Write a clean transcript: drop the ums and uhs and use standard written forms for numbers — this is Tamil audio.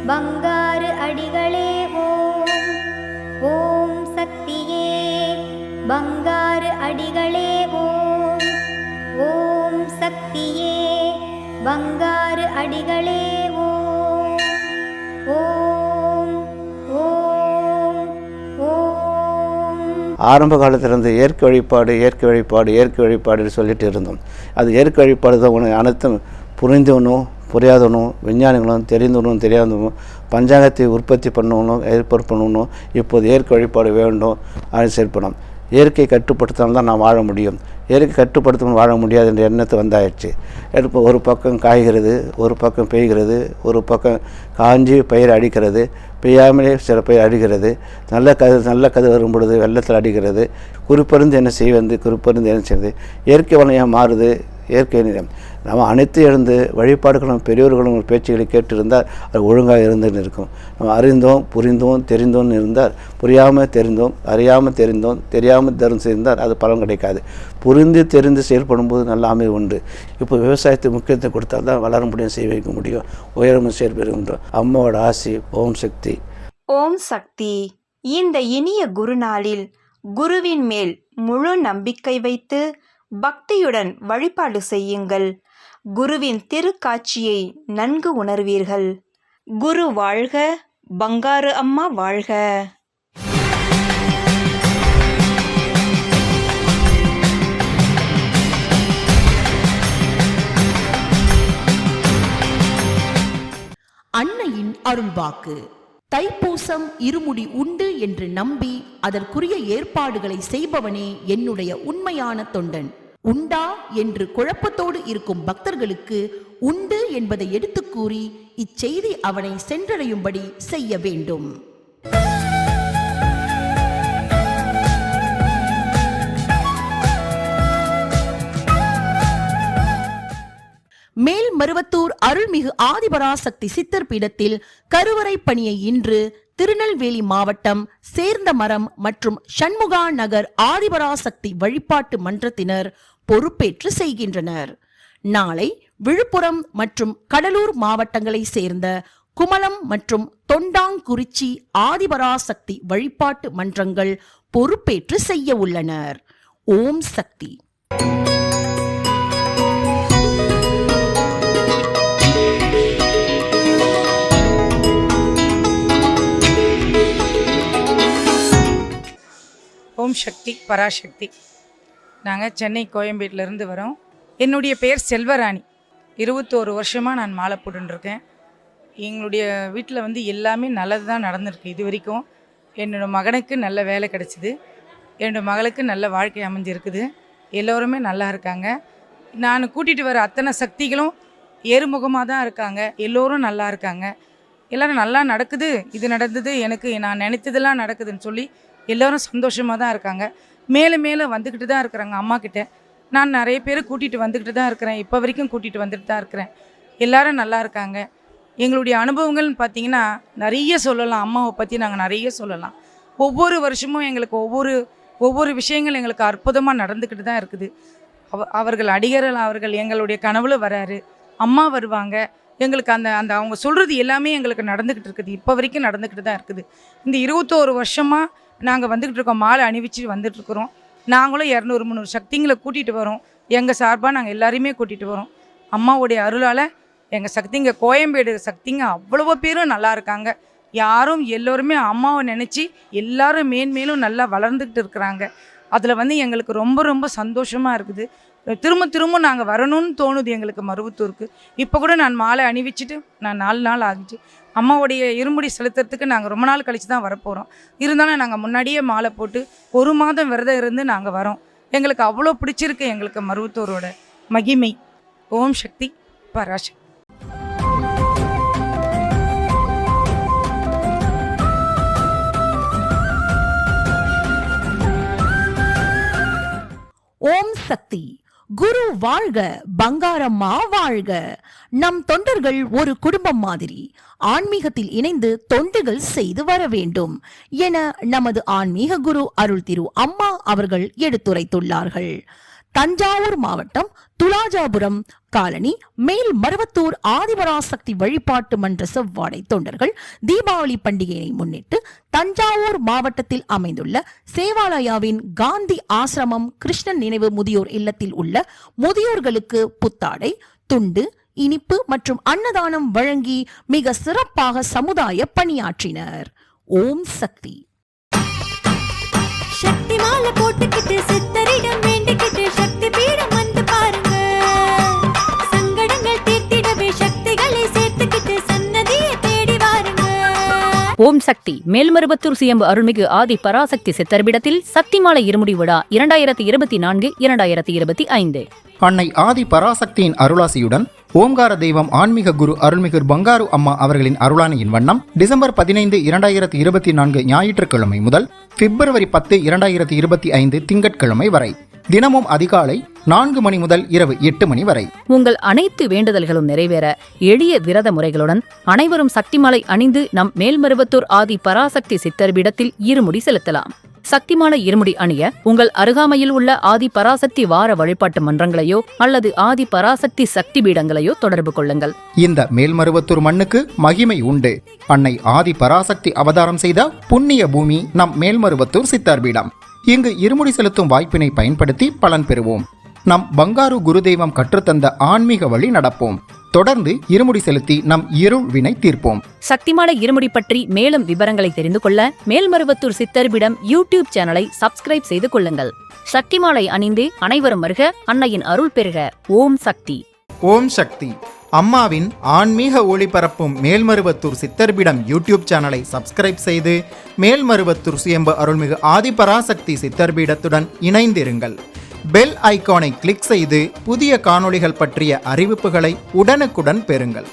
பங்காரு அடிகளே ஓம். ஓம் சக்தியே பங்காரு அடிகளே ஓம். ஓம் சக்தியே பங்காரு அடிகளே ஓம். ஓம் ஓம் ஓம். ஆரம்ப காலத்திலிருந்து இயற்கை வழிபாடு சொல்லிட்டு இருந்தோம். அது இயற்கை வழிபாடு தான் உனக்கு அனைத்தும் புரிந்தவனும் புரியாதவனும் விஞ்ஞானிகளும் தெரிந்தவனும் தெரியாதவனும் பஞ்சாங்கத்தை உற்பத்தி பண்ணணும் ஏற்பாடு பண்ணணும். இப்போது இயற்கை வழிபாடு வேண்டும் அது செயல்படும். இயற்கை கட்டுப்படுத்தாமல் தான் நான் வாழ முடியும். இயற்கை கட்டுப்படுத்தாமல் வாழ முடியாது என்ற எண்ணத்தை வந்தாயிடுச்சு. இப்போ ஒரு பக்கம் காய்கிறது, ஒரு பக்கம் பெய்கிறது, ஒரு பக்கம் காஞ்சி பயிர் அடிக்கிறது, பெய்யாமலே சில பயிர் அடிக்கிறது, நல்ல கது வரும் பொழுது வெள்ளத்தில் அடிக்கிறது. குறிப்பறிந்து என்ன செய்வது, குறிப்பறிந்து என்ன செய்வது, இயற்கை வளம் மாறுது. இயற்கை நிலம் நம்ம அனைத்து எழுந்து வழிபாடுகளும் பெரியோர்களும் பேச்சுகளை கேட்டிருந்தால் அது ஒழுங்காக இருந்துன்னு இருக்கும். நம்ம அறிந்தோம் புரிந்தோம் தெரிந்தோம் இருந்தால், புரியாமல் தெரிந்தோம் அறியாமல் தெரிந்தோம் தெரியாமல் தரும் செய்தால் அது பலன் கிடைக்காது. புரிந்து தெரிந்து செயல்படும்போது நல்ல அமைவு உண்டு. இப்போ விவசாயத்துக்கு முக்கியத்துவம் கொடுத்தால் தான் வளர முடியும், செய்ய வைக்க முடியும், உயரமும் செயல்படுகின்றோம். அம்மாவோட ஆசி. ஓம் சக்தி. ஓம் சக்தி. இந்த இனிய குருநாளில் குருவின் மேல் முழு நம்பிக்கை வைத்து பக்தியுடன் வழிபாடு செய்யுங்கள். குருவின் திருக்காட்சியை நன்கு உணர்வீர்கள். குரு வாழ்க, பங்காரு அம்மா வாழ்க. அன்னையின் அருள்வாக்கு. தைப்பூசம் இருமுடி உண்டு என்று நம்பி அதற்குரிய ஏற்பாடுகளை செய்பவனே என்னுடைய உண்மையான தொண்டன். உண்டா என்று குழப்பத்தோடு இருக்கும் பக்தர்களுக்கு உண்டு என்பதை எடுத்து கூறி இச்செய்தி அவனை சென்றடையும்படி செய்ய வேண்டும். மேல்மருவத்தூர் அருள்மிகு ஆதிபராசக்தி சித்தர் பீடத்தில் கருவறை பணியை இன்று திருநெல்வேலி மாவட்டம் சேர்ந்தமரம் மற்றும் சண்முகா நகர் ஆதிபராசக்தி வழிபாட்டு மன்றத்தினர் பொறுப்பேற்று செய்கின்றனர். நாளை விழுப்புரம் மற்றும் கடலூர் மாவட்டங்களை சேர்ந்த குமலம் மற்றும் தொண்டாங்குறிச்சி ஆதிபராசக்தி வழிபாட்டு மன்றங்கள் பொறுப்பேற்று செய்ய உள்ளனர். ஓம் சக்தி. ஓம் சக்தி பராசக்தி. நாங்கள் சென்னை கோயம்பேட்டிலேருந்து வரோம். என்னுடைய பேர் செல்வராணி. 21 வருஷமாக நான் மாலை போட்டுருக்கேன். எங்களுடைய வீட்டில் எல்லாமே நல்லது தான் நடந்திருக்கு இது வரைக்கும். என்னோடய மகனுக்கு நல்ல வேலை கிடச்சிது, என்னோடய மகளுக்கு நல்ல வாழ்க்கை அமைஞ்சிருக்குது, எல்லோருமே நல்லா இருக்காங்க. நான் கூட்டிகிட்டு வர அத்தனை சக்திகளும் ஏறுமுகமாக தான் இருக்காங்க, எல்லோரும் நல்லா இருக்காங்க, எல்லோரும் நல்லா நடக்குது, இது நடந்தது எனக்கு நான் நினைத்ததெல்லாம் நடக்குதுன்னு சொல்லி எல்லோரும் சந்தோஷமாக தான் இருக்காங்க. மேலே மேலே வந்துக்கிட்டு தான் இருக்கிறாங்க. அம்மா கிட்ட நான் நிறைய பேர் கூட்டிகிட்டு வந்துக்கிட்டு தான் இருக்கிறேன், இப்போ வரைக்கும் கூட்டிகிட்டு வந்துட்டு தான் இருக்கிறேன். எல்லோரும் நல்லா இருக்காங்க. எங்களுடைய அனுபவங்கள்னு பார்த்திங்கன்னா நிறைய சொல்லலாம். அம்மாவை பற்றி நாங்கள் நிறைய சொல்லலாம். ஒவ்வொரு வருஷமும் எங்களுக்கு ஒவ்வொரு விஷயங்கள் எங்களுக்கு அற்புதமாக நடந்துக்கிட்டு தான் இருக்குது. அவர்கள் அடிகர்கள் அவர்கள் எங்களுடைய கனவுல வராரு, அம்மா வருவாங்க. எங்களுக்கு அந்த அந்த அவங்க சொல்கிறது எல்லாமே எங்களுக்கு நடந்துக்கிட்டு இருக்குது, இப்போ வரைக்கும் நடந்துக்கிட்டு தான் இருக்குது. இந்த 21 வருஷமாக நாங்கள் வந்துக்கிட்டு இருக்கோம், மாலை அணிவிச்சு வந்துட்டுருக்குறோம். நாங்களும் 200-300 சக்திங்களை கூட்டிகிட்டு வரோம். எங்கள் சார்பாக நாங்கள் எல்லாரையுமே கூட்டிகிட்டு வரோம். அம்மாவுடைய அருளால் எங்கள் சக்திங்க கோயம்பேடு சக்திங்க அவ்வளோ பேரும் நல்லா இருக்காங்க. எல்லோருமே அம்மாவை நினச்சி எல்லாரும் மேன்மேலும் நல்லா வளர்ந்துக்கிட்டு இருக்கிறாங்க. அதில் எங்களுக்கு ரொம்ப ரொம்ப சந்தோஷமாக இருக்குது. திரும்ப நாங்கள் வரணும்னு தோணுது எங்களுக்கு மருவத்தூருக்கு. இப்போ கூட நான் மாலை அணிவிச்சுட்டு நான் 4 நாள் ஆகிட்டு அம்மாவுடைய இருமுடி செலுத்துறதுக்கு நாங்கள் ரொம்ப நாள் கழித்து தான் வரப்போகிறோம். இருந்தாலும் நாங்கள் முன்னாடியே மாலை போட்டு 1 மாதம் விரதம் இருந்து நாங்கள் வரோம். எங்களுக்கு அவ்வளோ பிடிச்சிருக்கு எங்களுக்கு மருவத்தூரோட மகிமை. ஓம் சக்தி பராசக்தி. ஓம் சக்தி. குரு வாழ்க, பங்காரம்மா வாழ்க. நம் தொண்டர்கள் ஒரு குடும்பம் மாதிரி ஆன்மீகத்தில் இணைந்து தொண்டுகள் செய்து வர வேண்டும் என நமது ஆன்மீக குரு அருள் திரு அம்மா அவர்கள் எடுத்துரைத்துள்ளார்கள். தஞ்சாவூர் மாவட்டம் துலாஜாபுரம் காலனி மேல் மருவத்தூர் ஆதிபராசக்தி வழிபாட்டு மன்ற செவ்வாடை தொண்டர்கள் தீபாவளி பண்டிகையை முன்னிட்டு தஞ்சாவூர் மாவட்டத்தில் அமைந்துள்ள சேவாலயாவின் காந்தி ஆசிரமம் கிருஷ்ணன் நினைவு முதியோர் இல்லத்தில் உள்ள முதியோர்களுக்கு புத்தாடை, துண்டு, இனிப்பு மற்றும் அன்னதானம் வழங்கி மிக சிறப்பாக சமுதாய பணியாற்றினர். ஓம் சக்தி. சக்தி மாலை போட்டுக்கிட்டு சித்தரிடம் வேண்டிக்கிட்டு சக்தி பீடம் வந்து பாருங்க. சங்கடங்கள் தீர்த்திடவே சக்திகளை சேர்த்துக்கிட்டு சன்னதியை தேடி வாருங்க. ஓம் சக்தி. மேல்மருவத்தூர் சுயம்பு அருள்மிகு ஆதி பராசக்தி சித்தர்பிடத்தில் சக்திமாலை இருமுடி விழா 2024-2025. அன்னை ஆதி பராசக்தியின் அருளாசியுடன் ஓம்கார தெய்வம் ஆன்மீக குரு அருள்மிகு பங்காரு அம்மா அவர்களின் அருளானையின் வண்ணம் டிசம்பர் 15, 2024 ஞாயிற்றுக்கிழமை முதல் பிப்ரவரி 10, 2025 திங்கட்கிழமை வரை தினமும் அதிகாலை 4 மணி முதல் இரவு 8 மணி வரை உங்கள் அனைத்து வேண்டுதல்களும் நிறைவேற எளிய விரத முறைகளுடன் அனைவரும் சக்திமாலை அணிந்து நம் மேல்மருவத்தூர் ஆதி பராசக்தி சித்தர்பிடத்தில் இருமுடி செலுத்தலாம். சக்திமாலை இருமுடி அணிய உங்கள் அருகாமையில் உள்ள ஆதி பராசக்தி வார வழிபாட்டு மன்றங்களையோ அல்லது ஆதி பராசக்தி சக்தி பீடங்களையோ தொடர்பு கொள்ளுங்கள். இந்த மேல்மருவத்தூர் மண்ணுக்கு மகிமை உண்டு. அன்னை ஆதி பராசக்தி அவதாரம் செய்த புண்ணிய பூமி நம் மேல்மருவத்தூர் சித்தர்பீடம். இங்கு இருமுடி செலுத்தும் வாய்ப்பினை பயன்படுத்தி பலன் பெறுவோம். நம் பங்காரு குருதெய்வம் கற்றுத்தந்த ஆன்மீக வழி நடப்போம். தொடர்ந்து இருமுடி செலுத்தி நம் இருள் வினை தீர்ப்போம். சக்திமாலை இருமுடி பற்றி மேலும் விவரங்களை தெரிந்து கொள்ள மேல்மருவத்தூர் சித்தர்பிடம் யூடியூப் சேனலை சப்ஸ்கிரைப் செய்து கொள்ளுங்கள். சக்திமாலை அணிந்து அனைவரும் வருக, அன்னையின் அருள் பெறுக. ஓம் சக்தி. ஓம் சக்தி. அம்மாவின் ஆன்மீக ஒளிபரப்பும் மேல்மருவத்தூர் சித்தர்பிடம் யூடியூப் சேனலை சப்ஸ்கிரைப் செய்து மேல்மருவத்தூர் சுயம்பு அருள்மிகு ஆதிபராசக்தி சித்தர்பீடத்துடன் இணைந்திருங்கள். பெல் ஐகானை கிளிக் செய்து புதிய காணொளிகள் பற்றிய அறிவிப்புகளை உடனுக்குடன் பெறுங்கள்.